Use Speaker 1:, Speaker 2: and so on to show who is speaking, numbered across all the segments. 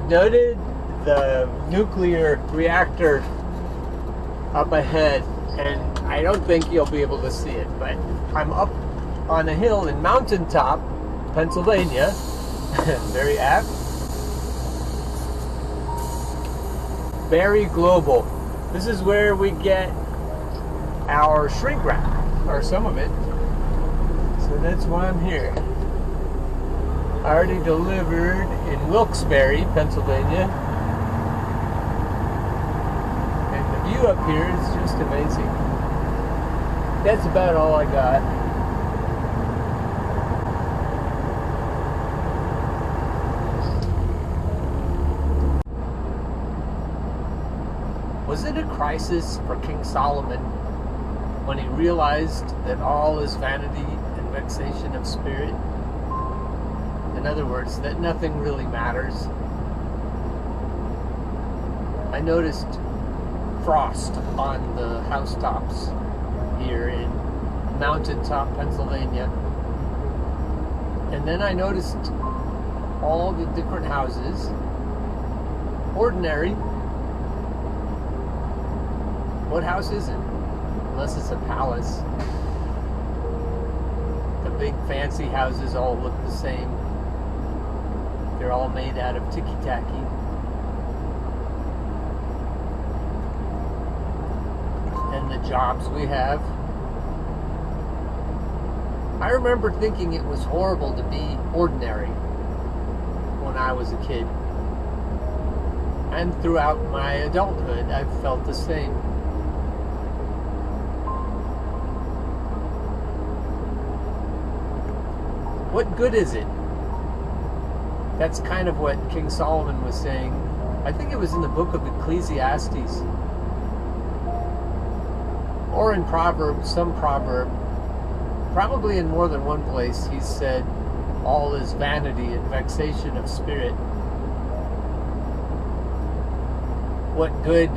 Speaker 1: noted the nuclear reactor up ahead, and I don't think you'll be able to see it, but I'm up on a hill in Mountaintop, Pennsylvania. Very apt. Very global. This is where we get our shrink wrap, or some of it. So that's why I'm here. I already delivered in Wilkes-Barre, Pennsylvania. And the view up here is just amazing. That's about all I got. Was it a crisis for King Solomon when he realized that all is vanity and vexation of spirit? In other words, that nothing really matters. I noticed frost on the housetops here in Mountaintop, Pennsylvania. And then I noticed all the different houses, ordinary. What house isn't? Unless it's a palace. The big fancy houses all look the same. They're all made out of ticky-tacky. And the jobs we have. I remember thinking it was horrible to be ordinary when I was a kid. And throughout my adulthood, I've felt the same. What good is it? That's kind of what King Solomon was saying. I think it was in the book of Ecclesiastes. Or in Proverbs, some proverb. Probably in more than one place, he said, all is vanity and vexation of spirit. What good,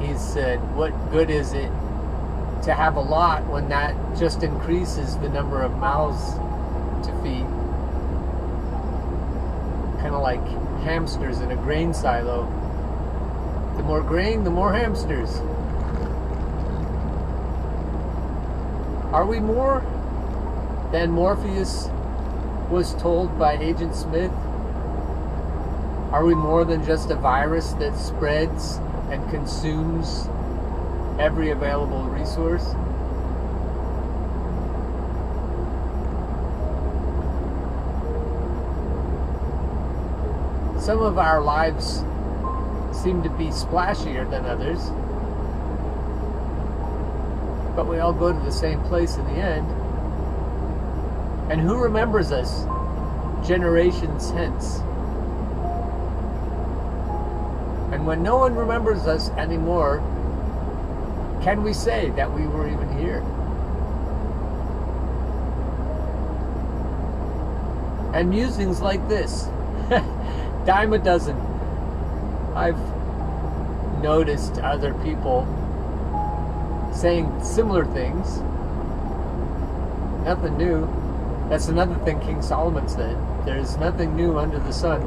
Speaker 1: he said, what good is it to have a lot when that just increases the number of mouths to feed? Kind of like hamsters in a grain silo. The more grain, the more hamsters. Are we more than Morpheus was told by Agent Smith? Are we more than just a virus that spreads and consumes every available resource? Some of our lives seem to be splashier than others, but we all go to the same place in the end. And who remembers us generations hence? And when no one remembers us anymore, can we say that we were even here? And musings like this, dime a dozen. I've noticed other people saying similar things. Nothing new. That's another thing King Solomon said. There's nothing new under the sun.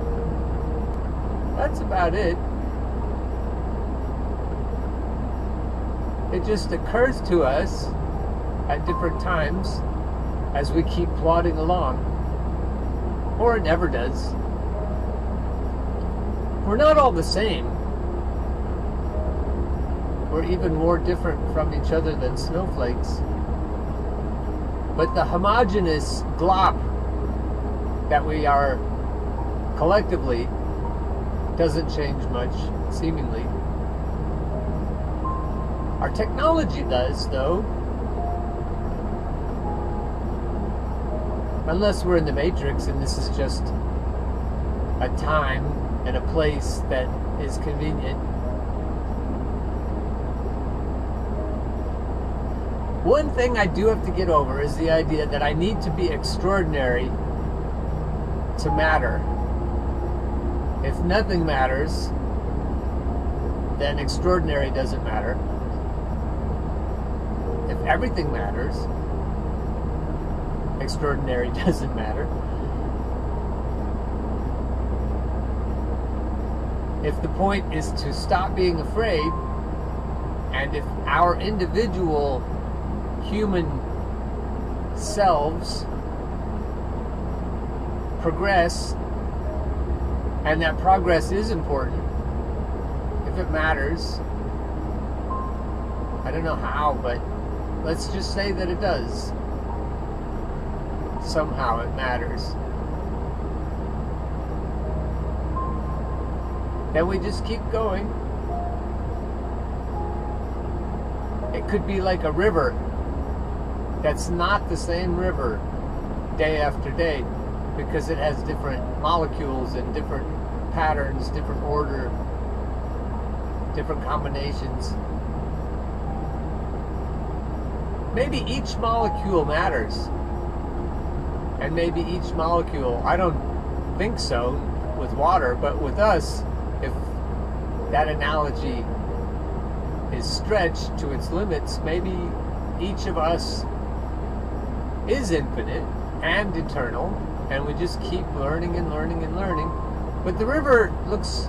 Speaker 1: That's about it. It just occurs to us at different times as we keep plodding along. Or it never does. We're not all the same. We're even more different from each other than snowflakes. But the homogeneous glop that we are collectively doesn't change much, seemingly. Our technology does, though. Unless we're in the Matrix and this is just a time and a place that is convenient. One thing I do have to get over is the idea that I need to be extraordinary to matter. If nothing matters, then extraordinary doesn't matter. If everything matters, extraordinary doesn't matter. if the point is to stop being afraid, and if our individual human selves progress, and that progress is important, if it matters, I don't know how, but let's just say that it does. Somehow it matters. Then we just keep going. It could be like a river that's not the same river day after day, because it has different molecules and different patterns, different order, different combinations. Maybe each molecule matters. And maybe each molecule, I don't think so with water, but with us, if that analogy is stretched to its limits, maybe each of us is infinite and eternal, and we just keep learning and learning and learning. But the river looks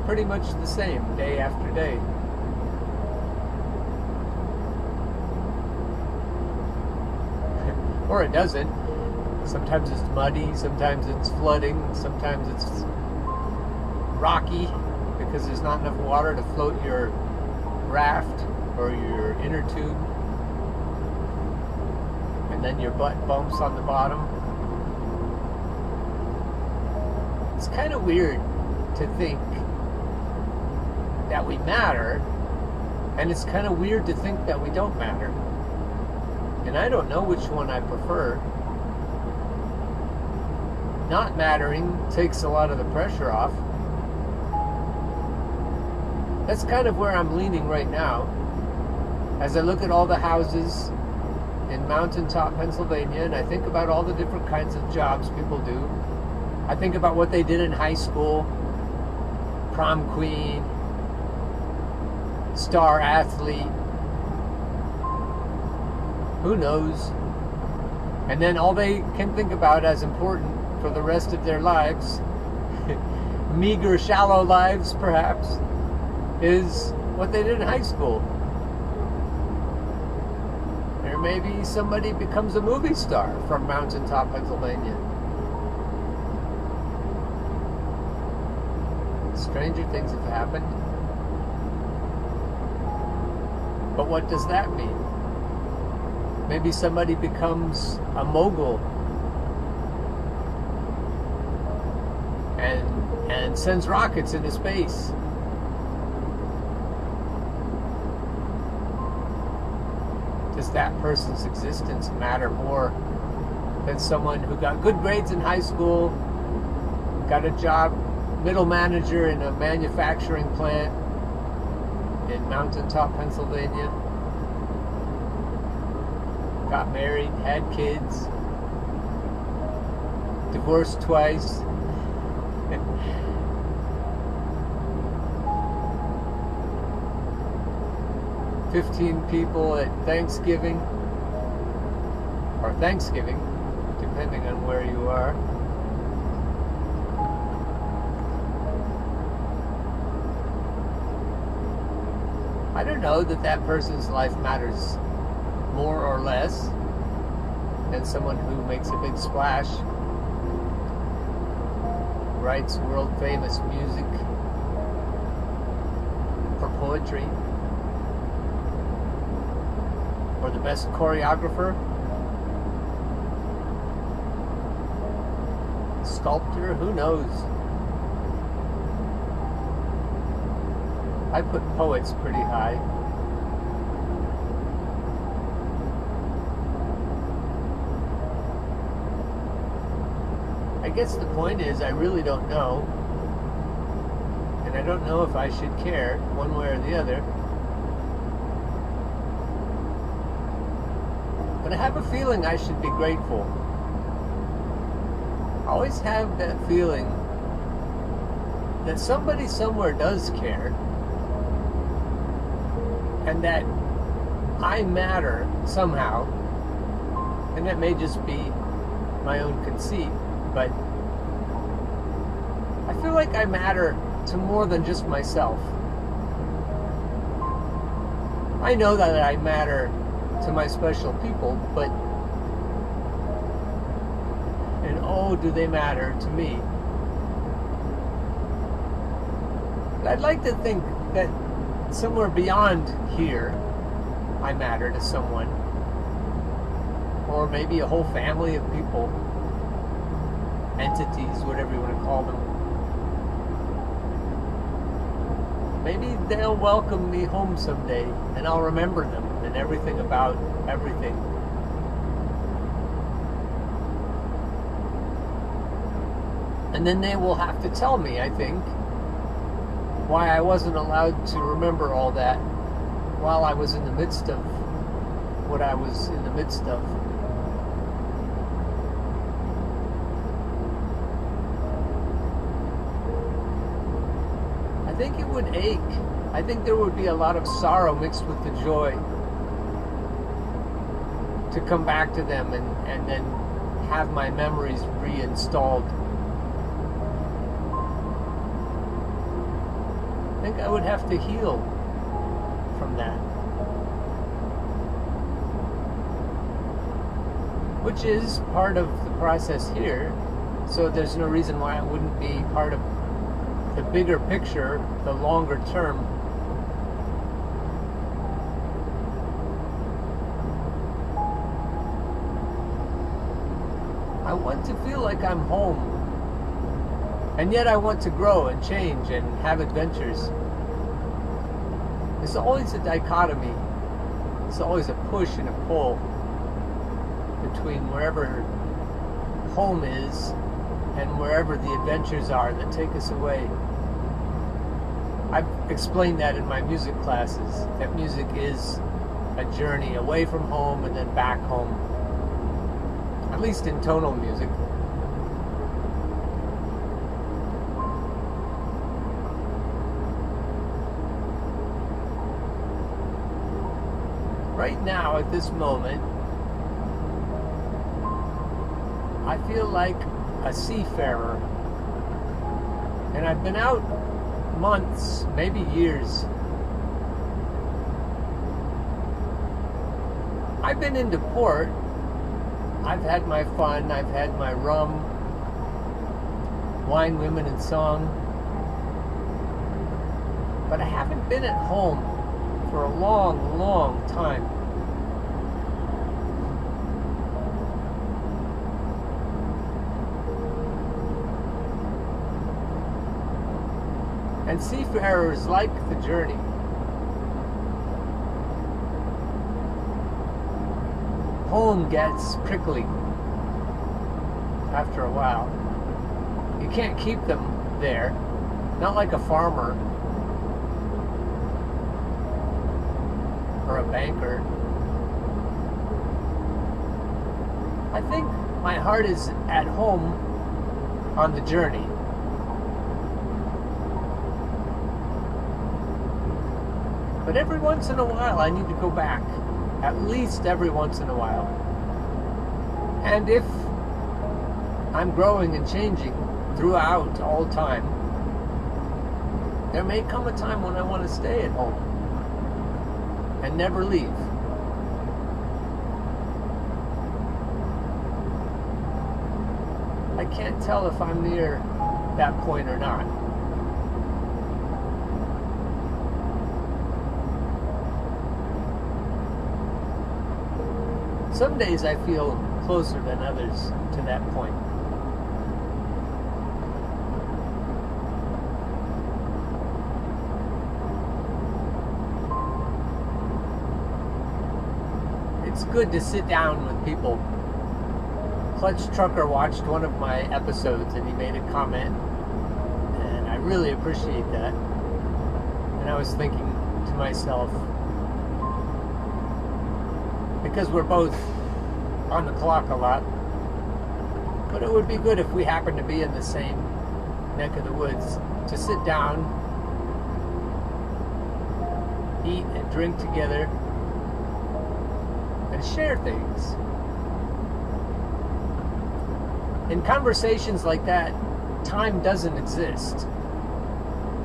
Speaker 1: pretty much the same day after day. Or it doesn't. Sometimes it's muddy, sometimes it's flooding, sometimes it's rocky because there's not enough water to float your raft or your inner tube. And then your butt bumps on the bottom. It's kind of weird to think that we matter, and it's kind of weird to think that we don't matter. And I don't know which one I prefer. Not mattering takes a lot of the pressure off. That's kind of where I'm leaning right now. As I look at all the houses in mountaintop Pennsylvania, and I think about all the different kinds of jobs people do. I think about what they did in high school, prom queen, star athlete, who knows? And then all they can think about as important for the rest of their lives, meager, shallow lives perhaps, is what they did in high school. Or maybe somebody becomes a movie star from mountaintop Pennsylvania. Stranger things have happened. But what does that mean? Maybe somebody becomes a mogul and sends rockets into space. Does that person's existence matter more than someone who got good grades in high school, got a job, middle manager in a manufacturing plant in mountaintop Pennsylvania, got married, had kids, divorced twice, 15 people at Thanksgiving, or Thanksgiving, depending on where you are. I don't know that that person's life matters more or less than someone who makes a big splash, writes world-famous music for poetry, or the best choreographer, sculptor, who knows? I put poets pretty high. I guess the point is I really don't know, and I don't know if I should care one way or the other. But I have a feeling I should be grateful. I always have that feeling that somebody somewhere does care, and that I matter somehow, and that may just be my own conceit, but I feel like I matter to more than just myself. I know that I matter to my special people, but and oh, do they matter to me. But I'd like to think that somewhere beyond here, I matter to someone. Or maybe a whole family of people, entities, whatever you want to call them. Maybe they'll welcome me home someday, and I'll remember them and everything about everything. And then they will have to tell me, I think, why I wasn't allowed to remember all that while I was in the midst of what I was in the midst of. I think it would ache. I think there would be a lot of sorrow mixed with the joy to come back to them and then have my memories reinstalled. I think I would have to heal from that. Which is part of the process here, so there's no reason why it wouldn't be part of the bigger picture, the longer term. I want to feel like I'm home, and yet I want to grow and change and have adventures. It's always a dichotomy. It's always a push and a pull between wherever home is and wherever the adventures are that take us away. I've explained that in my music classes, that music is a journey away from home and then back home, at least in tonal music. Right now, at this moment, I feel like a seafarer, and I've been out months, maybe years. I've been into port. I've had my fun. I've had my rum, wine, women, and song. But I haven't been at home for a long, long time. And seafarers like the journey. Home gets prickly after a while. You can't keep them there, not like a farmer or a banker. I think my heart is at home on the journey. But every once in a while, I need to go back. At least every once in a while. And if I'm growing and changing throughout all time, there may come a time when I want to stay at home and never leave. I can't tell if I'm near that point or not. Some days I feel closer than others to that point. It's good to sit down with people. Clutch Trucker watched one of my episodes and he made a comment, and I really appreciate that. And I was thinking to myself, because we're both on the clock a lot, but it would be good if we happened to be in the same neck of the woods to sit down, eat and drink together, and share things. In conversations like that, time doesn't exist.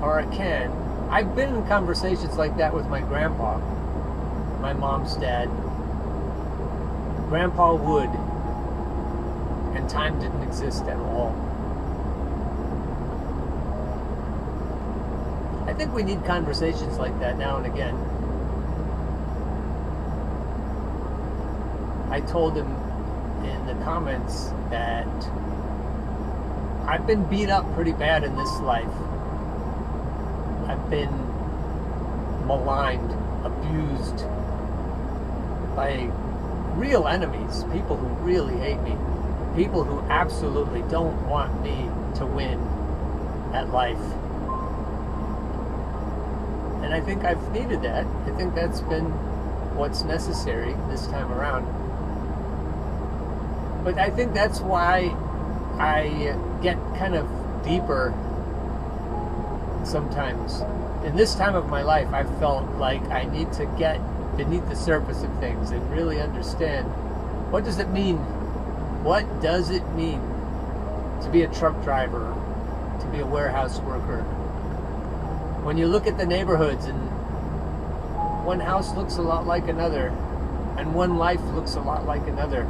Speaker 1: or it can. I've been in conversations like that with my grandpa, my mom's dad. Grandpa would, and time didn't exist at all. I think we need conversations like that now and again. I told him in the comments that I've been beat up pretty bad in this life. I've been maligned, abused by real enemies, people who really hate me, people who absolutely don't want me to win at life. And I think I've needed that. I think that's been what's necessary this time around. But I think that's why I get kind of deeper sometimes. In this time of my life, I felt like I need to get beneath the surface of things and really understand, what does it mean? What does it mean to be a truck driver, to be a warehouse worker? When you look at the neighborhoods and one house looks a lot like another and one life looks a lot like another.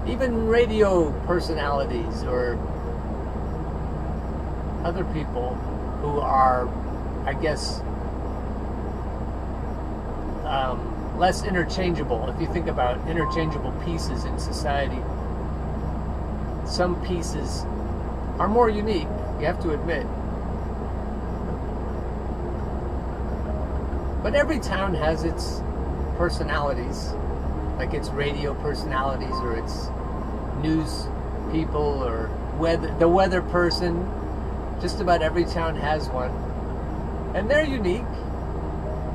Speaker 1: Even radio personalities or other people who are, I guess, less interchangeable. If you think about interchangeable pieces in society, some pieces are more unique, you have to admit. But every town has its personalities, like its radio personalities or its news people or the weather person. Just about every town has one. And they're unique.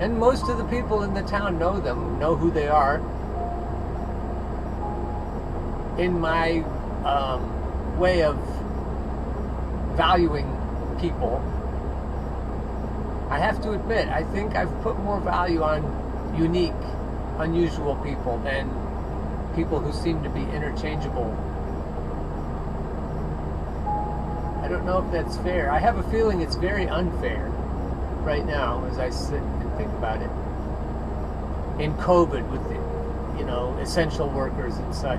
Speaker 1: And most of the people in the town know them, know who they are. In my way of valuing people, I have to admit, I think I've put more value on unique, unusual people than people who seem to be interchangeable. I don't know if that's fair. I have a feeling it's very unfair right now as I sit and think about it. In COVID with the, essential workers and such.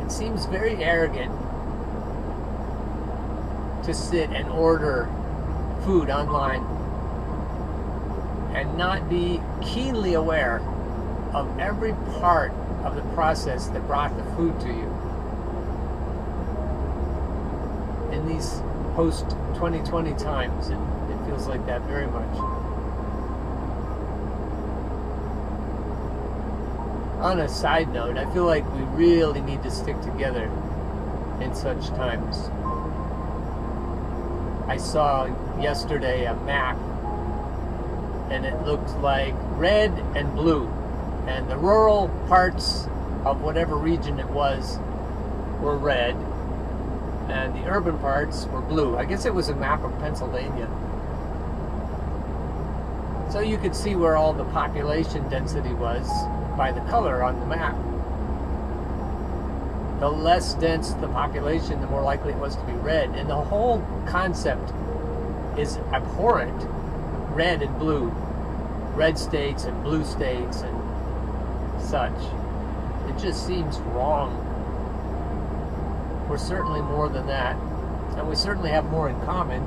Speaker 1: It seems very arrogant to sit and order food online and not be keenly aware of every part of the process that brought the food to you. In these post-2020 times, it feels like that very much. On a side note, I feel like we really need to stick together in such times. I saw yesterday a map, and it looked like red and blue. And the rural parts of whatever region it was were red, and the urban parts were blue. I guess it was a map of Pennsylvania. So you could see where all the population density was by the color on the map. The less dense the population, the more likely it was to be red. And the whole concept is abhorrent. Red and blue. Red states and blue states and such. It just seems wrong. We're certainly more than that. And we certainly have more in common.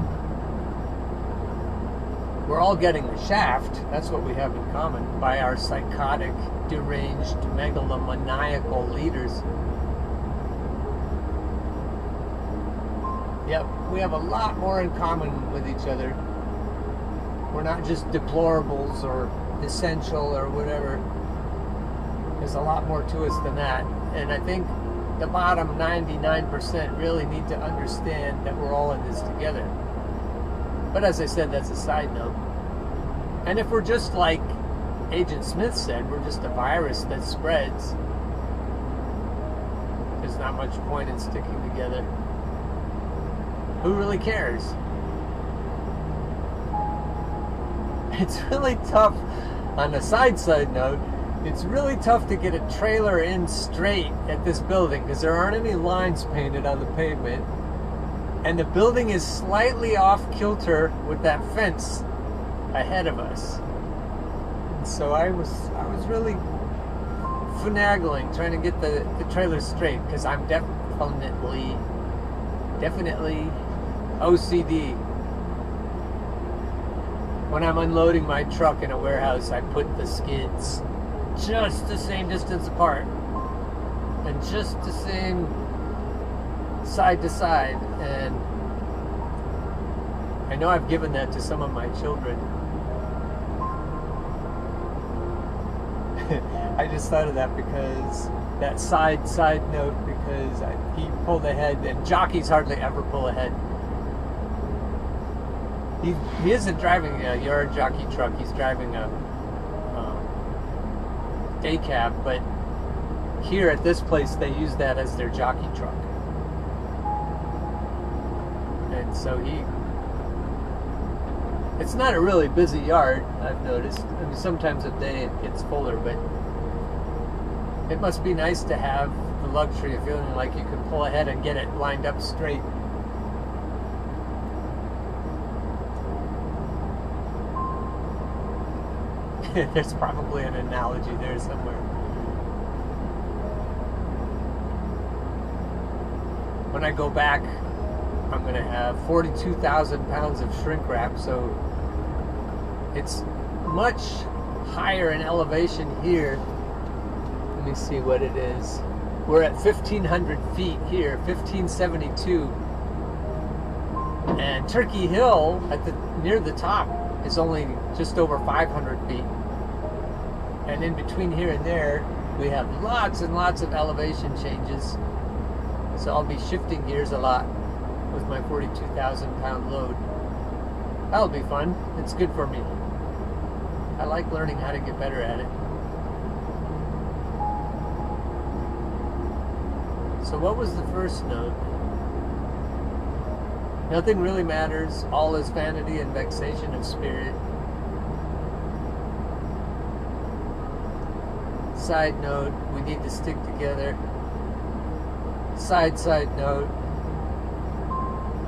Speaker 1: We're all getting the shaft, that's what we have in common, by our psychotic, deranged, megalomaniacal leaders. Yep, we have a lot more in common with each other. We're not just deplorables or essential or whatever. There's a lot more to us than that. And I think the bottom 99% really need to understand that we're all in this together. But as I said, that's a side note. And if we're just like Agent Smith said, we're just a virus that spreads, there's not much point in sticking together. Who really cares? It's really tough, on a side note, It's really tough to get a trailer in straight at this building because there aren't any lines painted on the pavement, and the building is slightly off kilter with that fence ahead of us. And so I was really finagling trying to get the trailer straight because I'm definitely OCD. When I'm unloading my truck in a warehouse, I put the skids just the same distance apart and just the same side to side, and I know I've given that to some of my children. I just thought of that because that side note, because he pulled ahead, and jockeys hardly ever pull ahead. He isn't driving a yard jockey truck, he's driving a day cab, but here at this place they use that as their jockey truck. And so it's not a really busy yard, I've noticed. I mean, sometimes a day it gets fuller, but it must be nice to have the luxury of feeling like you can pull ahead and get it lined up straight. There's probably an analogy there somewhere. When I go back, I'm going to have 42,000 pounds of shrink wrap, so it's much higher in elevation here. Let me see what it is. We're at 1,500 feet here, 1,572. And Turkey Hill, near the top, is only just over 500 feet. And in between here and there, we have lots and lots of elevation changes. So I'll be shifting gears a lot with my 42,000 pound load. That'll be fun. It's good for me. I like learning how to get better at it. So what was the first note? Nothing really matters. All is vanity and vexation of spirit. Side note, we need to stick together. Side note,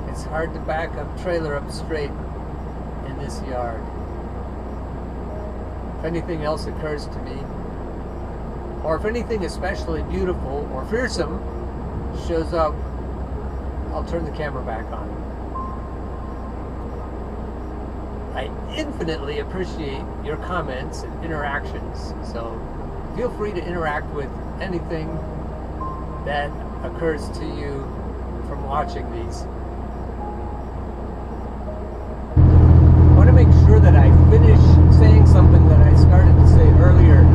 Speaker 1: it's hard to back a trailer up straight in this yard. If anything else occurs to me, or if anything especially beautiful or fearsome shows up, I'll turn the camera back on. I infinitely appreciate your comments and interactions, so feel free to interact with anything that occurs to you from watching these. I want to make sure that I finish saying something that I started to say earlier.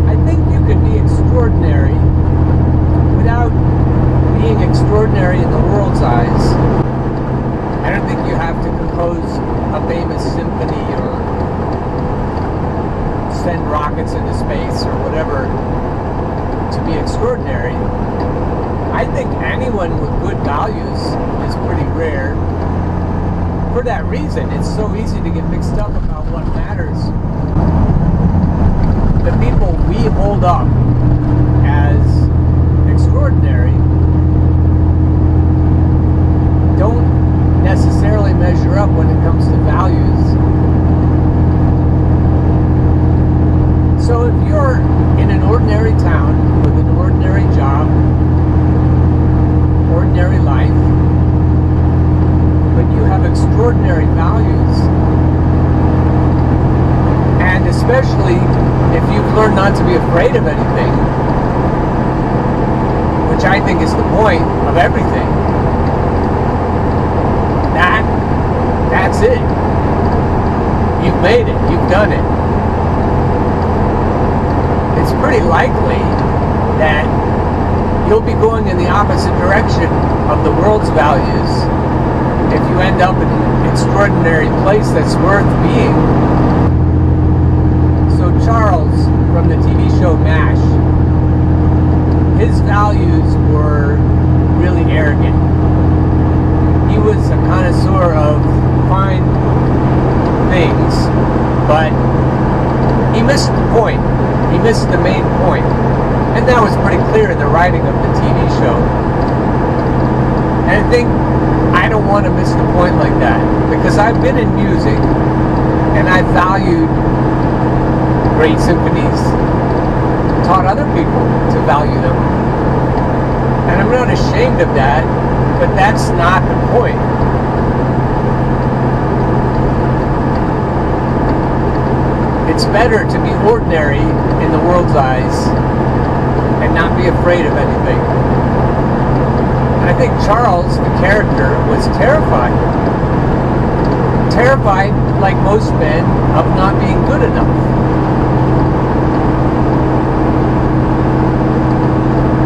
Speaker 1: I think you can be extraordinary without being extraordinary in the world's eyes. I don't think you have to compose a famous symphony or send rockets into space or whatever to be extraordinary. I think anyone with good values is pretty rare. For that reason, it's so easy to get mixed up about what matters. The people we hold up as extraordinary don't necessarily measure up when it comes to values. So if you're in an ordinary town with an ordinary job, ordinary life, but you have extraordinary values, and especially if you've learned not to be afraid of anything, which I think is the point of everything, that's it. You've made it. You've done it. It's pretty likely that you'll be going in the opposite direction of the world's values if you end up in an extraordinary place that's worth being. So Charles, from the TV show MASH, his values were really arrogant. He was a connoisseur of fine things, but he missed the point. He missed the main point. And that was pretty clear in the writing of the TV show. And I think I don't want to miss the point like that, because I've been in music and I've valued great symphonies, taught other people to value them. And I'm not ashamed of that, but that's not the point. It's better to be ordinary in the world's eyes and not be afraid of anything. And I think Charles, the character, was terrified. Terrified, like most men, of not being good enough.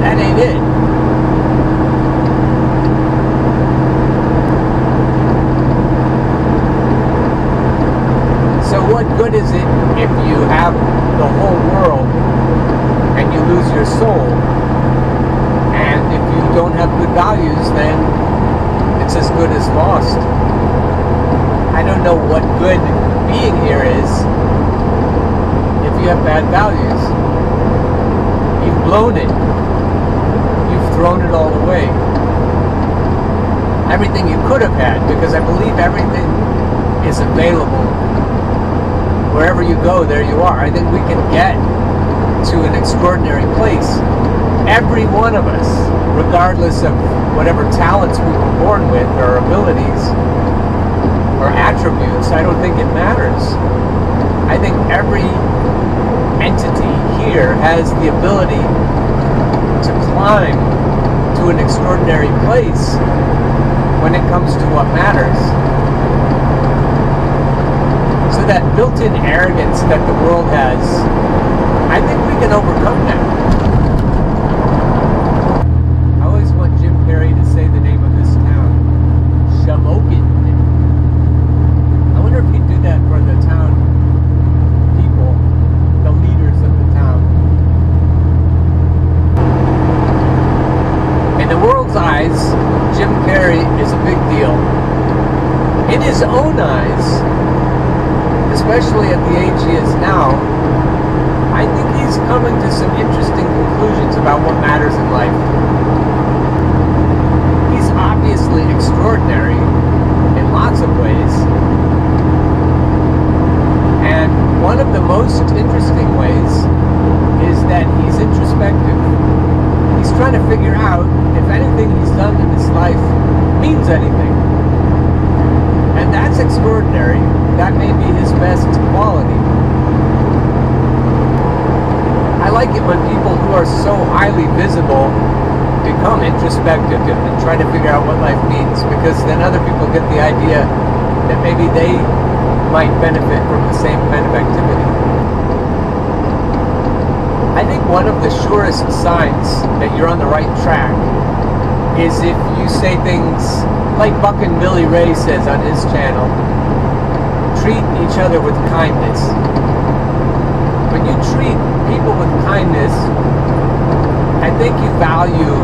Speaker 1: That ain't it. So what good is it if you have the whole world and you lose your soul? And if you don't have good values, then it's as good as lost. I don't know what good being here is if you have bad values. You've blown it. You've thrown it all away. Everything you could have had, because I believe everything is available. Wherever you go, there you are. I think we can get to an extraordinary place. Every one of us, regardless of whatever talents we were born with, or abilities, or attributes, I don't think it matters. I think every entity here has the ability to climb to an extraordinary place when it comes to what matters. So that built-in arrogance that the world has, I think we can overcome that. I always want Jim Carrey to say the name of this town, Shamokin. I wonder if he'd do that for the town people, the leaders of the town. In the world's eyes, Jim Carrey is a big deal. In his own eyes, especially at the age he is now, I think he's coming to some interesting conclusions about what matters in life. He's obviously extraordinary in lots of ways. And one of the most interesting ways is that he's introspective. He's trying to figure out if anything he's done in his life means anything. And that's extraordinary. That may be his best quality. I like it when people who are so highly visible become introspective and try to figure out what life means, because then other people get the idea that maybe they might benefit from the same kind of activity. I think one of the surest signs that you're on the right track is if you say things like Buckin' Billy Ray says on his channel: treat each other with kindness. When you treat people with kindness, I think you value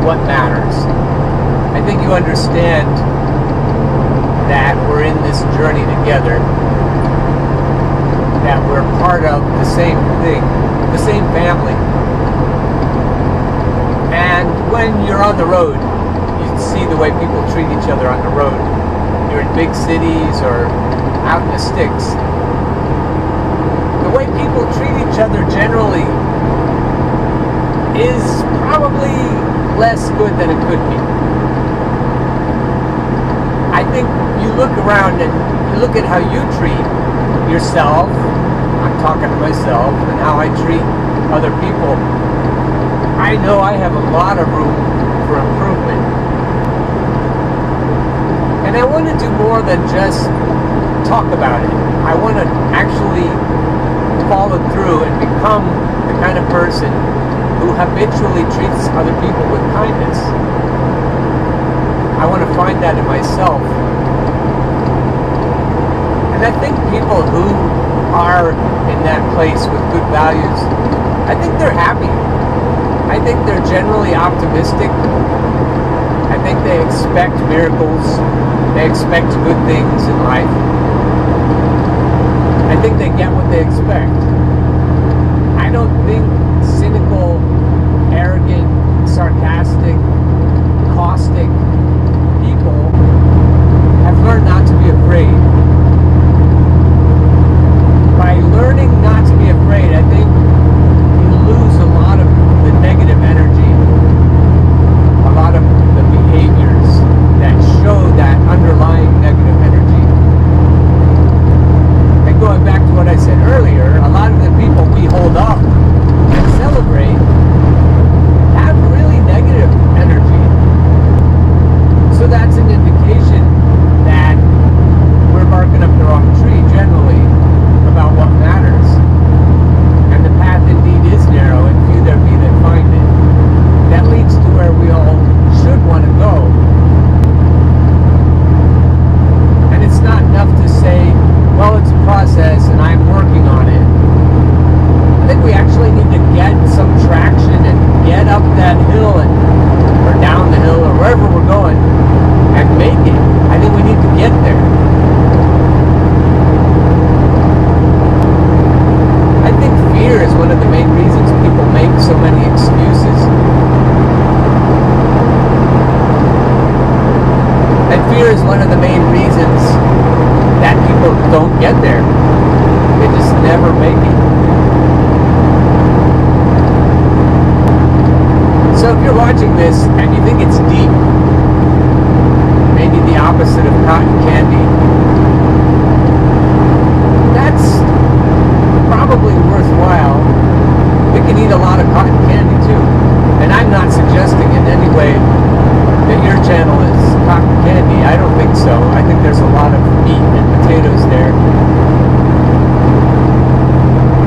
Speaker 1: what matters. I think you understand that we're in this journey together, that we're part of the same thing, the same family. And when you're on the road, you see the way people treat each other on the road. You're in big cities or out in the sticks. The way people treat each other generally is probably less good than it could be. I think you look around and you look at how you treat yourself, I'm talking to myself, and how I treat other people. I know I have a lot of room for improvement. And I want to do more than just talk about it. I want to actually follow through and become the kind of person who habitually treats other people with kindness. I want to find that in myself. And I think people who are in that place with good values, I think they're happy. I think they're generally optimistic. I think they expect miracles. They expect good things in life. I think they get what they expect. I don't think cynical, arrogant, sarcastic, caustic people have learned not to be afraid. By learning not to be afraid, I think you lose a lot of the negative energy, a lot of the behaviors that show that underlying negative energy. And going back to what I said earlier, a lot of the people we hold up and celebrate have really negative energy. So that's an indication that we're barking up the wrong tree generally about what matters. And the path indeed is narrow, and few there be that find it. That leads to where we all should want to go. And it's not enough to say, well, it's a process and I'm working on it. I think we actually need to get some traction and get up that hill or down the hill or wherever we're going and make it. I think we need to get there. I think fear is one of the main reasons people make so many excuses. And fear is one of the main reasons that people don't get there. They just never make it. So if you're watching this and you think it's deep, maybe the opposite of cotton candy, that's probably worthwhile. We can eat a lot of cotton candy too. And I'm not suggesting in any way that your channel is cotton candy. I don't think so. I think there's a lot of meat and potatoes there.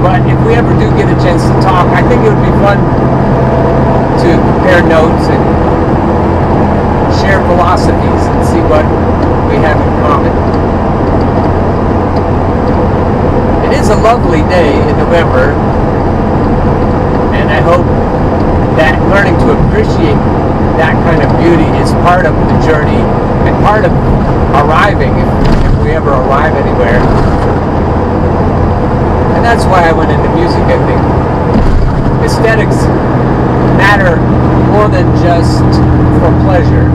Speaker 1: But if we ever do get a chance to talk, I think it would be fun to compare notes and share philosophies and see what we have in common. It is a lovely day in November, and I hope that learning to appreciate that kind of beauty is part of the journey and part of arriving, if we ever arrive anywhere. And that's why I went into music, I think. Aesthetics matter more than just for pleasure.